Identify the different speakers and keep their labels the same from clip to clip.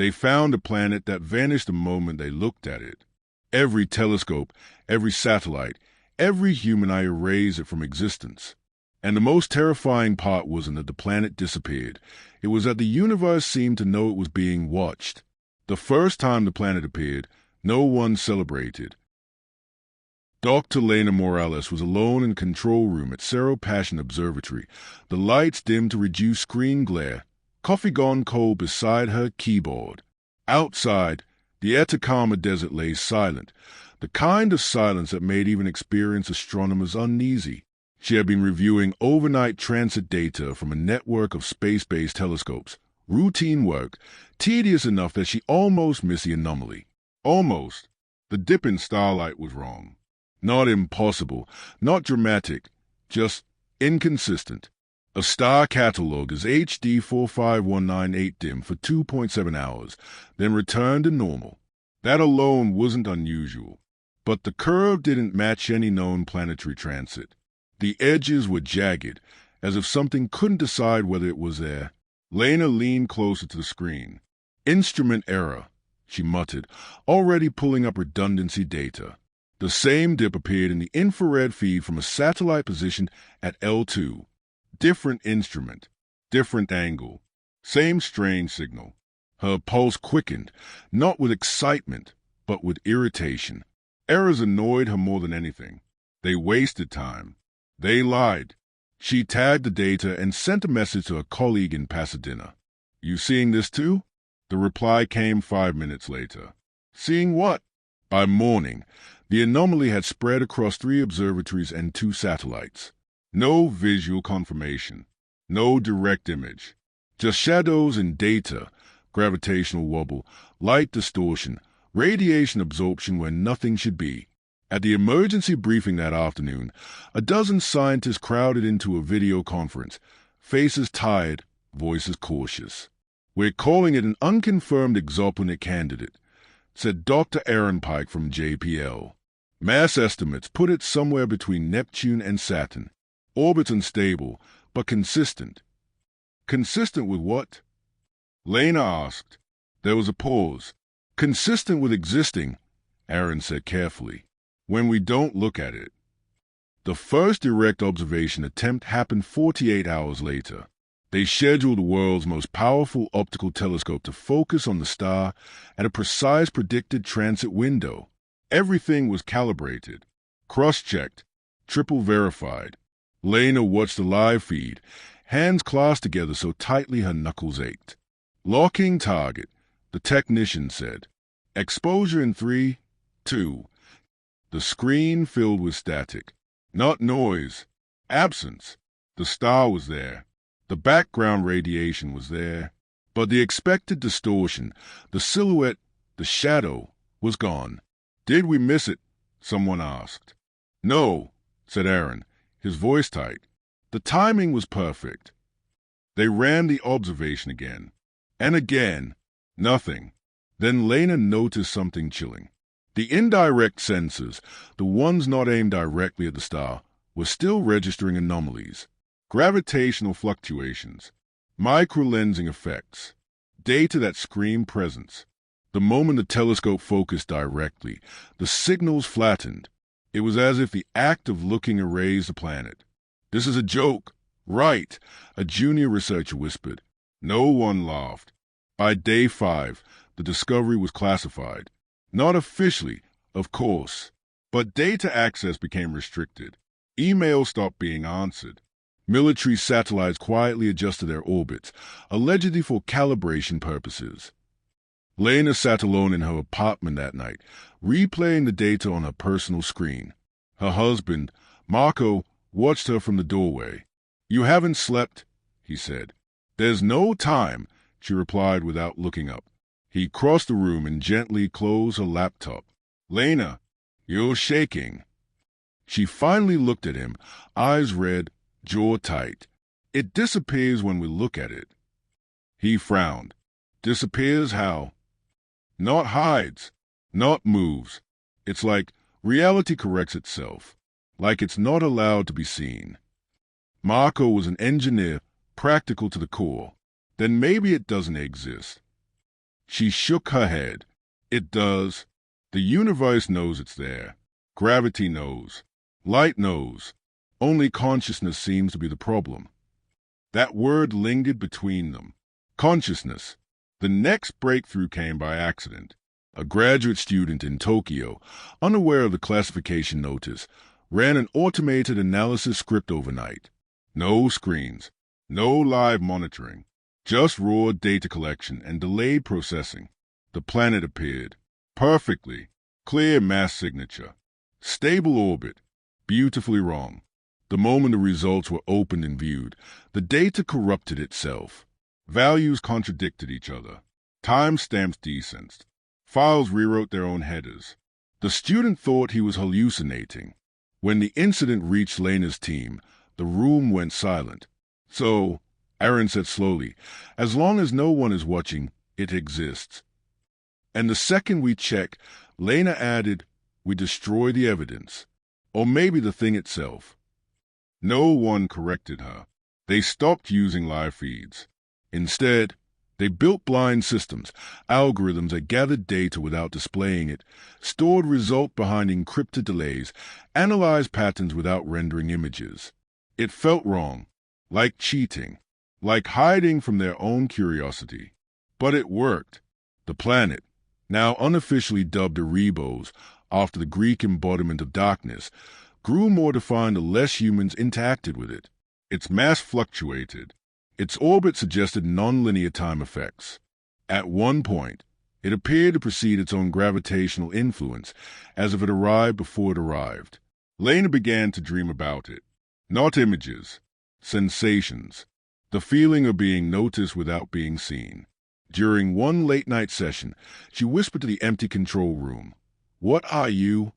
Speaker 1: They found a planet that vanished the moment they looked at it. Every telescope, every satellite, every human eye erased it from existence. And the most terrifying part wasn't that the planet disappeared. It was that the universe seemed to know it was being watched. The first time the planet appeared, no one celebrated. Dr. Lena Morales was alone in the control room at Cerro Passion Observatory, the lights dimmed to reduce screen glare, coffee gone cold beside her keyboard. Outside, the Atacama Desert lay silent, the kind of silence that made even experienced astronomers uneasy. She had been reviewing overnight transit data from a network of space-based telescopes. Routine work, tedious enough that she almost missed the anomaly. Almost. The dip in starlight was wrong. Not impossible, not dramatic, just inconsistent. A star catalog is HD 45198 dim for 2.7 hours, then returned to normal. That alone wasn't unusual. But the curve didn't match any known planetary transit. The edges were jagged, as if something couldn't decide whether it was there. Lena leaned closer to the screen. Instrument error, she muttered, already pulling up redundancy data. The same dip appeared in the infrared feed from a satellite positioned at L2. Different instrument, different angle, same strange signal. Her pulse quickened, not with excitement, but with irritation. Errors annoyed her more than anything. They wasted time. They lied. She tagged the data and sent a message to a colleague in Pasadena. "You seeing this too?" The reply came 5 minutes later. "Seeing what?" By morning, the anomaly had spread across 3 observatories and 2 satellites. No visual confirmation, no direct image, just shadows and data, gravitational wobble, light distortion, radiation absorption where nothing should be. At the emergency briefing that afternoon, a dozen scientists crowded into a video conference, faces tired, voices cautious. "We're calling it an unconfirmed exoplanet candidate," said Dr. Aaron Pike from JPL. "Mass estimates put it somewhere between Neptune and Saturn. Orbits unstable, but consistent." "Consistent with what?" Lena asked. There was a pause. "Consistent with existing," Aaron said carefully, "when we don't look at it." The first direct observation attempt happened 48 hours later. They scheduled the world's most powerful optical telescope to focus on the star at a precise predicted transit window. Everything was calibrated, cross-checked, triple verified. Lena watched the live feed, hands clasped together so tightly her knuckles ached. "Locking target," the technician said. "Exposure in 3, 2. The screen filled with static. Not noise. Absence. The star was there. The background radiation was there. But the expected distortion, the silhouette, the shadow, was gone. "Did we miss it?" someone asked. "No," said Aaron, his voice tight. "The timing was perfect." They ran the observation again. And again. Nothing. Then Lena noticed something chilling. The indirect sensors, the ones not aimed directly at the star, were still registering anomalies. Gravitational fluctuations. Microlensing effects. Data that screamed presence. The moment the telescope focused directly, the signals flattened. It was as if the act of looking erased the planet. "This is a joke." "Right," a junior researcher whispered. No one laughed. By day 5, the discovery was classified. Not officially, of course, but data access became restricted. Emails stopped being answered. Military satellites quietly adjusted their orbits, allegedly for calibration purposes. Lena sat alone in her apartment that night, replaying the data on her personal screen. Her husband, Marco, watched her from the doorway. "You haven't slept," he said. "There's no time," she replied without looking up. He crossed the room and gently closed her laptop. "Lena, you're shaking." She finally looked at him, eyes red, jaw tight. "It disappears when we look at it." He frowned. "Disappears how?" "Not hides, not moves. It's like reality corrects itself, like it's not allowed to be seen." Marco was an engineer, practical to the core. "Then maybe it doesn't exist." She shook her head. It does. The universe knows it's there. Gravity knows. Light knows. Only consciousness seems to be the problem. That word lingered between them. Consciousness. The next breakthrough came by accident. A graduate student in Tokyo, unaware of the classification notice, ran an automated analysis script overnight. No screens, no live monitoring, just raw data collection and delayed processing. The planet appeared. Perfectly. Clear mass signature. Stable orbit. Beautifully wrong. The moment the results were opened and viewed, the data corrupted itself. Values contradicted each other. Timestamps desensed. Files rewrote their own headers. The student thought he was hallucinating. When the incident reached Lena's team, the room went silent. So, Aaron said slowly, as long as no one is watching, it exists. And the second we check, Lena added, we destroy the evidence. Or maybe the thing itself. No one corrected her. They stopped using live feeds. Instead, they built blind systems, algorithms that gathered data without displaying it, stored result behind encrypted delays, analyzed patterns without rendering images. It felt wrong, like cheating, like hiding from their own curiosity. But it worked. The planet, now unofficially dubbed Erebos after the Greek embodiment of darkness, grew more defined the less humans interacted with it. Its mass fluctuated. Its orbit suggested nonlinear time effects. At one point, it appeared to precede its own gravitational influence, as if it arrived before it arrived. Lena began to dream about it. Not images, sensations, the feeling of being noticed without being seen. During one late-night session, she whispered to the empty control room, "What are you?"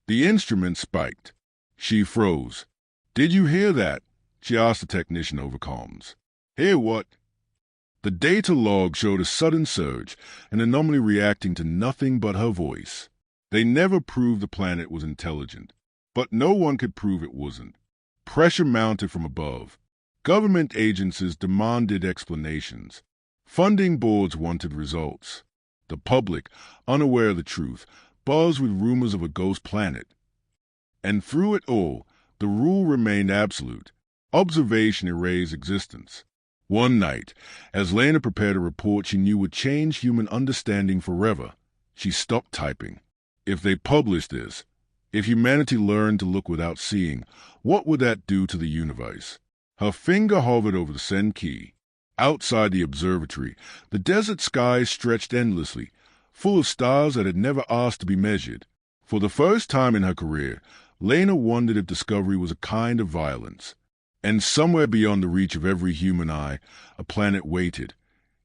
Speaker 1: The instrument spiked. She froze. "Did you hear that?" she asked the technician over comms. "Hear what?" The data log showed a sudden surge, an anomaly reacting to nothing but her voice. They never proved the planet was intelligent, but no one could prove it wasn't. Pressure mounted from above. Government agencies demanded explanations. Funding boards wanted results. The public, unaware of the truth, buzzed with rumors of a ghost planet. And through it all, the rule remained absolute. Observation erased existence. One night, as Lena prepared a report she knew would change human understanding forever, she stopped typing. If they published this, if humanity learned to look without seeing, what would that do to the universe? Her finger hovered over the send key. Outside the observatory, the desert sky stretched endlessly, full of stars that had never asked to be measured. For the first time in her career, Lena wondered if discovery was a kind of violence. And somewhere beyond the reach of every human eye, a planet waited,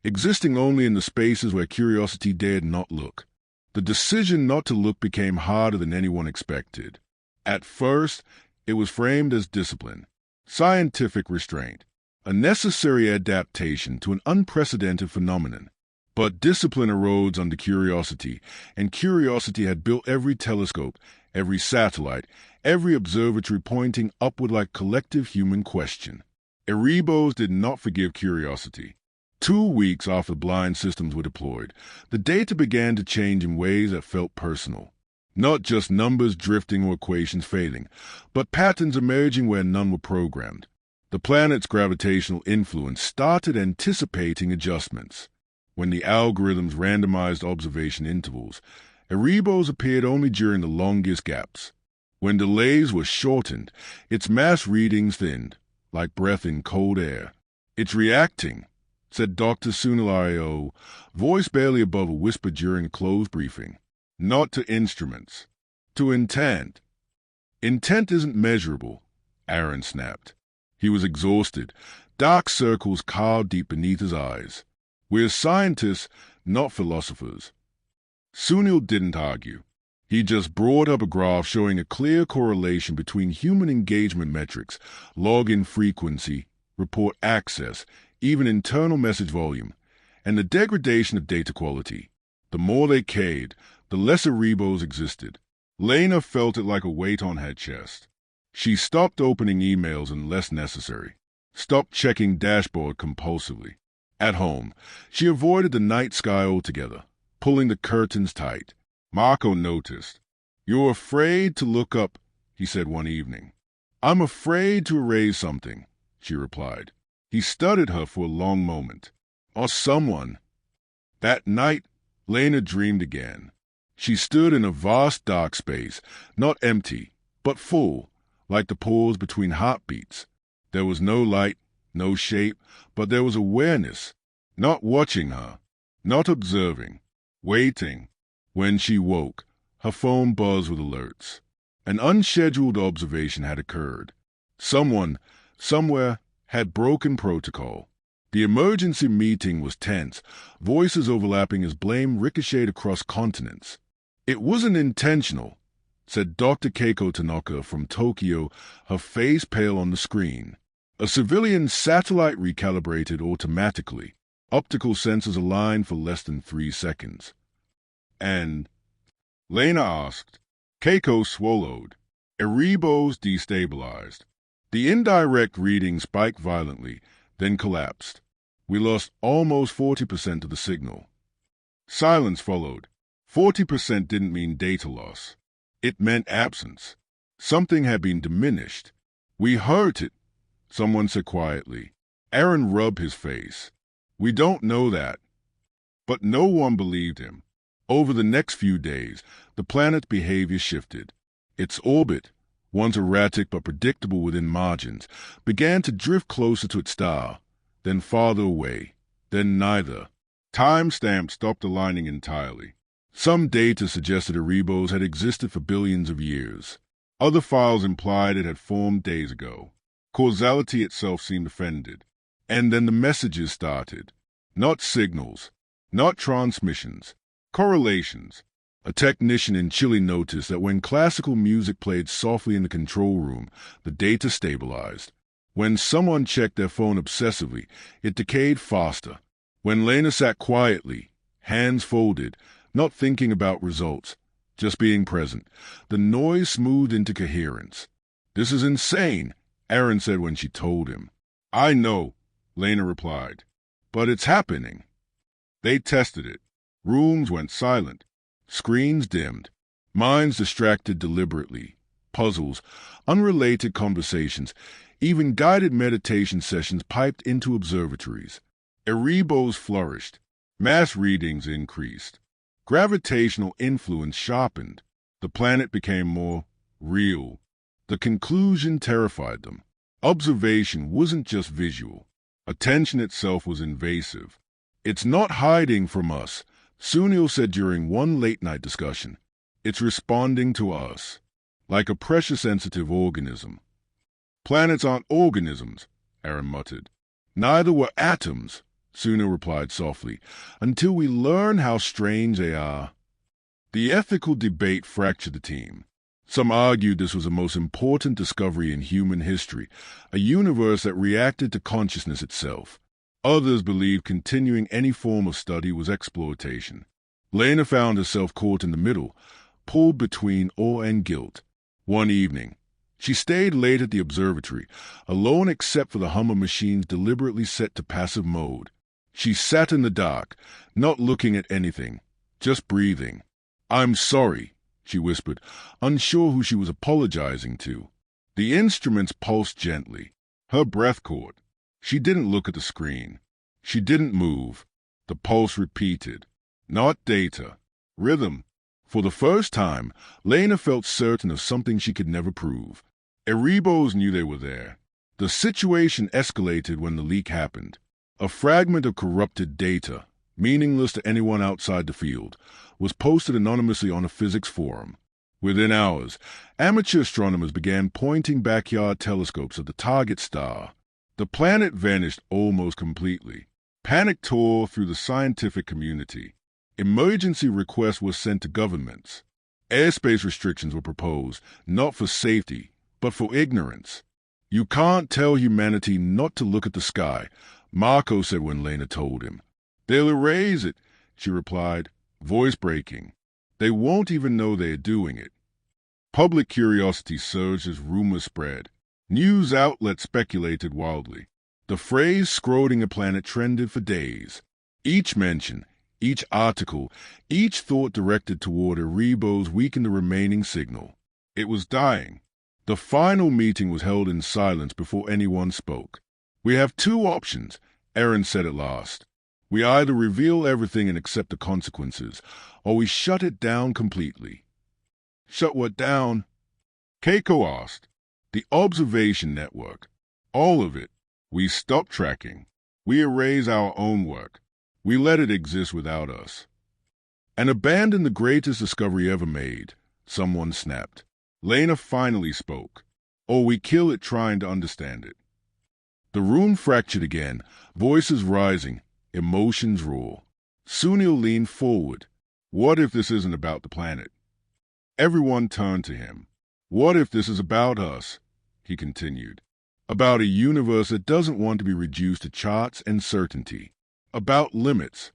Speaker 1: existing only in the spaces where curiosity dared not look. The decision not to look became harder than anyone expected. At first, it was framed as discipline, scientific restraint, a necessary adaptation to an unprecedented phenomenon. But discipline erodes under curiosity, and curiosity had built every telescope, every satellite, every observatory pointing upward like collective human question. Erebos did not forgive curiosity. 2 weeks after blind systems were deployed, the data began to change in ways that felt personal. Not just numbers drifting or equations failing, but patterns emerging where none were programmed. The planet's gravitational influence started anticipating adjustments. When the algorithms randomized observation intervals, Erebos appeared only during the longest gaps. When delays were shortened, its mass readings thinned, like breath in cold air. "It's reacting," said Dr. Sunalayo, voice barely above a whisper during a closed briefing. "Not to instruments. To intent." "Intent isn't measurable," Aaron snapped. He was exhausted, dark circles carved deep beneath his eyes. "We're scientists, not philosophers." Sunil didn't argue. He just brought up a graph showing a clear correlation between human engagement metrics, login frequency, report access, even internal message volume, and the degradation of data quality. The more they caved, the less Erebos existed. Lena felt it like a weight on her chest. She stopped opening emails unless necessary, stopped checking dashboard compulsively. At home, she avoided the night sky altogether, pulling the curtains tight. Marco noticed. "You're afraid to look up," he said one evening. "I'm afraid to erase something," she replied. He studied her for a long moment. Or someone. That night, Lena dreamed again. She stood in a vast dark space, not empty, but full, like the pause between heartbeats. There was no light, no shape, but there was awareness, not watching her, not observing, waiting. When she woke, her phone buzzed with alerts. An unscheduled observation had occurred. Someone, somewhere, had broken protocol. The emergency meeting was tense, voices overlapping as blame ricocheted across continents. "It wasn't intentional," said Dr. Keiko Tanaka from Tokyo, her face pale on the screen. "A civilian satellite recalibrated automatically. Optical sensors aligned for less than 3 seconds. And?" Lena asked. Keiko swallowed. Erebos destabilized. The indirect reading spiked violently, then collapsed. "We lost almost 40% of the signal." Silence followed. 40% didn't mean data loss. It meant absence. Something had been diminished. "We heard it," someone said quietly. Aaron rubbed his face. "We don't know that." But no one believed him. Over the next few days, the planet's behavior shifted. Its orbit, once erratic but predictable within margins, began to drift closer to its star, then farther away, then neither. Timestamps stopped aligning entirely. Some data suggested Erebos had existed for billions of years. Other files implied it had formed days ago. Causality itself seemed offended. And then the messages started. Not signals, not transmissions, correlations. A technician in Chile noticed that when classical music played softly in the control room, the data stabilized. When someone checked their phone obsessively, it decayed faster. When Lena sat quietly, hands folded, not thinking about results, just being present, the noise smoothed into coherence. "This is insane," Aaron said when she told him. "I know," Lena replied, "but it's happening." They tested it. Rooms went silent. Screens dimmed. Minds distracted deliberately. Puzzles, unrelated conversations, even guided meditation sessions piped into observatories. Erebos flourished. Mass readings increased. Gravitational influence sharpened. The planet became more real. The conclusion terrified them. Observation wasn't just visual. Attention itself was invasive. "It's not hiding from us," Sunil said during one late-night discussion. "It's responding to us, like a pressure-sensitive organism." "Planets aren't organisms," Aaron muttered. "Neither were atoms," Sunil replied softly, "until we learn how strange they are." The ethical debate fractured the team. Some argued this was the most important discovery in human history, a universe that reacted to consciousness itself. Others believed continuing any form of study was exploitation. Lena found herself caught in the middle, pulled between awe and guilt. One evening, she stayed late at the observatory, alone except for the hum of machines deliberately set to passive mode. She sat in the dark, not looking at anything, just breathing. "I'm sorry," she whispered, unsure who she was apologizing to. The instruments pulsed gently. Her breath caught. She didn't look at the screen. She didn't move. The pulse repeated. Not data. Rhythm. For the first time, Lena felt certain of something she could never prove. Erebos knew they were there. The situation escalated when the leak happened. A fragment of corrupted data, meaningless to anyone outside the field, was posted anonymously on a physics forum. Within hours, amateur astronomers began pointing backyard telescopes at the target star. The planet vanished almost completely. Panic tore through the scientific community. Emergency requests were sent to governments. Airspace restrictions were proposed, not for safety, but for ignorance. "You can't tell humanity not to look at the sky," Marco said when Lena told him. "They'll erase it," she replied, voice breaking. "They won't even know they're doing it." Public curiosity surged as rumors spread. News outlets speculated wildly. The phrase "scroting a planet" trended for days. Each mention, each article, each thought directed toward Erebos weakened the remaining signal. It was dying. The final meeting was held in silence before anyone spoke. "We have two options," Aaron said at last. "We either reveal everything and accept the consequences, or we shut it down completely." "Shut what down?" Keiko asked. "The observation network. All of it. We stop tracking. We erase our own work. We let it exist without us." "And abandon the greatest discovery ever made," someone snapped. Lena finally spoke. "Or we kill it trying to understand it." The room fractured again, voices rising, emotions raw. Sunil leaned forward. "What if this isn't about the planet?" Everyone turned to him. "What if this is about us?" he continued. "About a universe that doesn't want to be reduced to charts and certainty. About limits."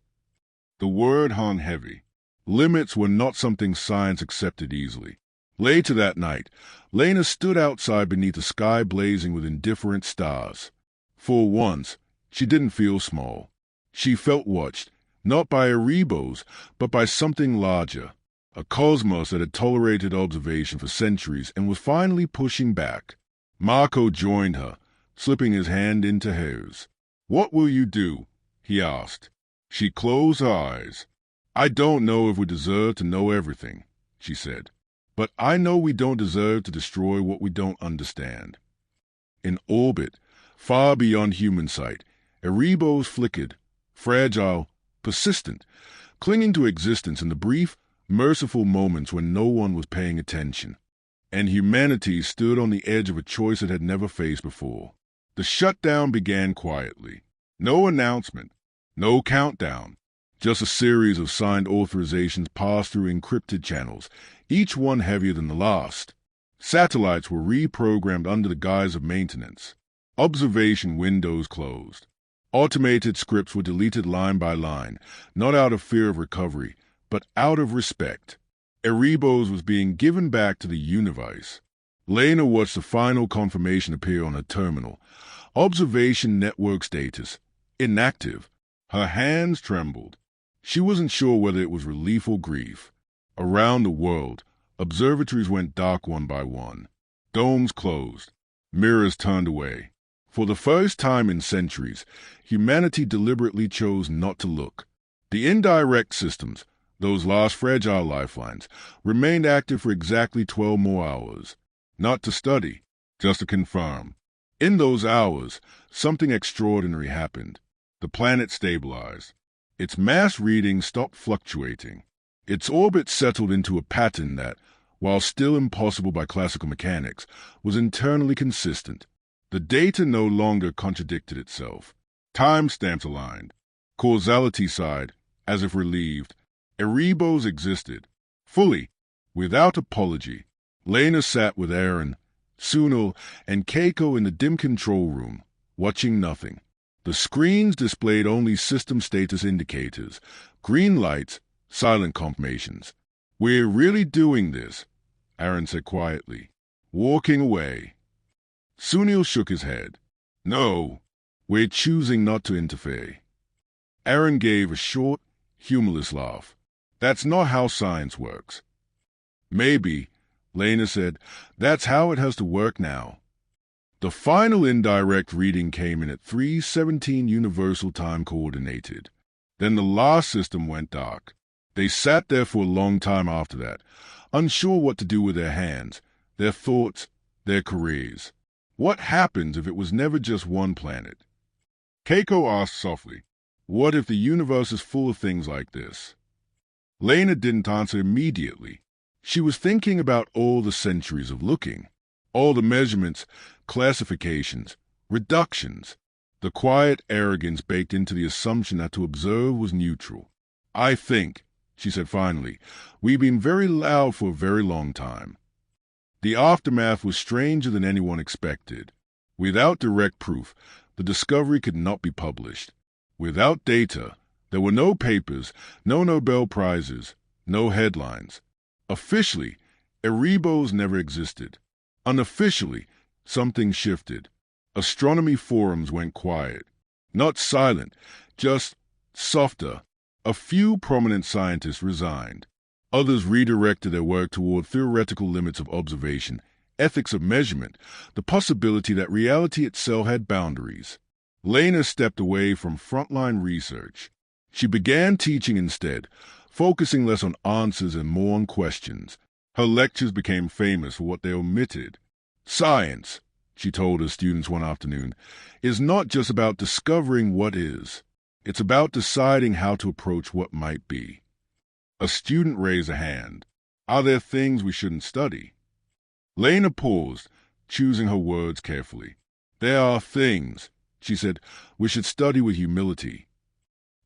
Speaker 1: The word hung heavy. Limits were not something science accepted easily. Later that night, Lena stood outside beneath a sky blazing with indifferent stars. For once, she didn't feel small. She felt watched, not by Erebos, but by something larger. A cosmos that had tolerated observation for centuries and was finally pushing back. Marco joined her, slipping his hand into hers. "What will you do?" he asked. She closed her eyes. "I don't know if we deserve to know everything," she said. "But I know we don't deserve to destroy what we don't understand." In orbit, far beyond human sight, Erebos flickered, fragile, persistent, clinging to existence in the brief, merciful moments when no one was paying attention. And humanity stood on the edge of a choice it had never faced before. The shutdown began quietly. No announcement, no countdown, just a series of signed authorizations passed through encrypted channels, each one heavier than the last. Satellites were reprogrammed under the guise of maintenance. Observation windows closed. Automated scripts were deleted line by line, not out of fear of recovery, but out of respect. Erebos was being given back to the universe. Lena watched the final confirmation appear on her terminal. Observation network status. Inactive. Her hands trembled. She wasn't sure whether it was relief or grief. Around the world, observatories went dark one by one. Domes closed. Mirrors turned away. For the first time in centuries, humanity deliberately chose not to look. The indirect systems, those last fragile lifelines, remained active for exactly 12 more hours. Not to study, just to confirm. In those hours, something extraordinary happened. The planet stabilized. Its mass readings stopped fluctuating. Its orbit settled into a pattern that, while still impossible by classical mechanics, was internally consistent. The data no longer contradicted itself. Timestamps aligned. Causality sighed, as if relieved. Erebos existed. Fully, without apology. Lena sat with Aaron, Sunil, and Keiko in the dim control room, watching nothing. The screens displayed only system status indicators, green lights, silent confirmations. "We're really doing this," Aaron said quietly. "Walking away." Sunil shook his head. "No, we're choosing not to interfere." Aaron gave a short, humorless laugh. "That's not how science works." "Maybe," Lena said, "that's how it has to work now." The final indirect reading came in at 3:17 Universal Time Coordinated. Then the last system went dark. They sat there for a long time after that, unsure what to do with their hands, their thoughts, their careers. What happens if it was never just one planet? Keiko asked softly, "What if the universe is full of things like this?" Lena didn't answer immediately. She was thinking about all the centuries of looking, all the measurements, classifications, reductions, the quiet arrogance baked into the assumption that to observe was neutral. "I think," she said finally, "we've been very loud for a very long time." The aftermath was stranger than anyone expected. Without direct proof, the discovery could not be published. Without data, there were no papers, no Nobel Prizes, no headlines. Officially, Erebos never existed. Unofficially, something shifted. Astronomy forums went quiet. Not silent, just softer. A few prominent scientists resigned. Others redirected their work toward theoretical limits of observation, ethics of measurement, the possibility that reality itself had boundaries. Lena stepped away from frontline research. She began teaching instead, focusing less on answers and more on questions. Her lectures became famous for what they omitted. Science, she told her students one afternoon, is not just about discovering what is. It's about deciding how to approach what might be. A student raised a hand. Are there things we shouldn't study? Lena paused, choosing her words carefully. There are things, she said, we should study with humility.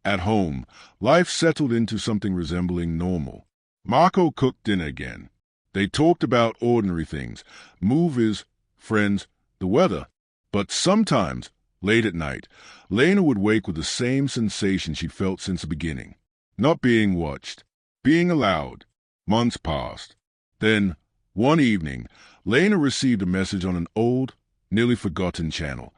Speaker 1: At home, life settled into something resembling normal. Marco cooked dinner again. They talked about ordinary things, movies, friends, the weather. But sometimes, late at night, Lena would wake with the same sensation she'd felt since the beginning. Not being watched, being allowed. Months passed. Then, one evening, Lena received a message on an old, nearly forgotten channel,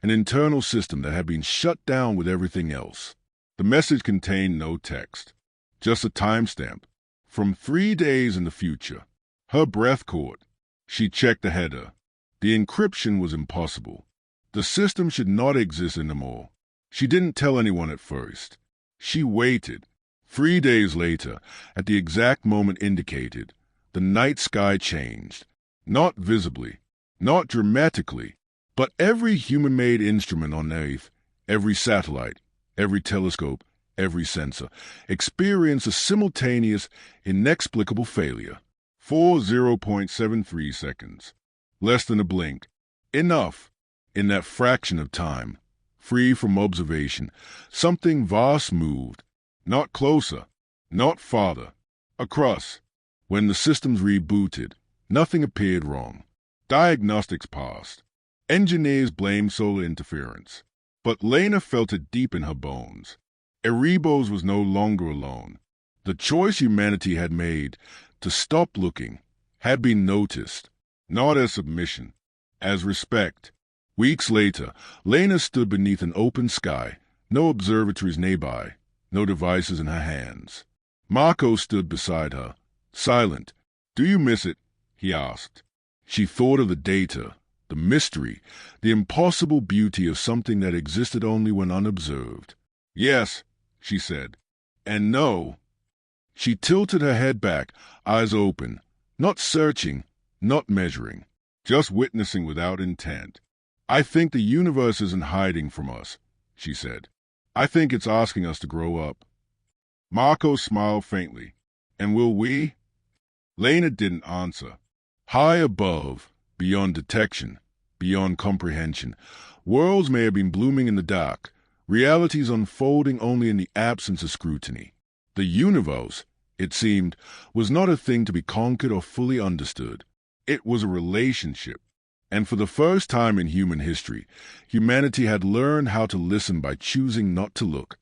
Speaker 1: an internal system that had been shut down with everything else. The message contained no text, just a timestamp, from 3 days in the future. Her breath caught. She checked the header. The encryption was impossible. The system should not exist anymore. She didn't tell anyone at first. She waited. 3 days later, at the exact moment indicated, the night sky changed. Not visibly, not dramatically, but every human-made instrument on Earth, every satellite, every telescope, every sensor, experienced a simultaneous, inexplicable failure. 0.73 seconds. Less than a blink. Enough. In that fraction of time, free from observation, something vast moved. Not closer, not farther. Across. When the systems rebooted, nothing appeared wrong. Diagnostics passed. Engineers blamed solar interference. But Lena felt it deep in her bones. Erebos was no longer alone. The choice humanity had made to stop looking had been noticed, not as submission, as respect. Weeks later, Lena stood beneath an open sky, no observatories nearby, no devices in her hands. Marco stood beside her, silent. "Do you miss it?" he asked. She thought of the data, the mystery, the impossible beauty of something that existed only when unobserved. "Yes," she said. "And no." She tilted her head back, eyes open, not searching, not measuring, just witnessing without intent. "I think the universe isn't hiding from us," she said. "I think it's asking us to grow up." Marco smiled faintly. "And will we?" Lena didn't answer. High above, beyond detection, beyond comprehension, worlds may have been blooming in the dark, realities unfolding only in the absence of scrutiny. The universe, it seemed, was not a thing to be conquered or fully understood. It was a relationship. And for the first time in human history, humanity had learned how to listen by choosing not to look,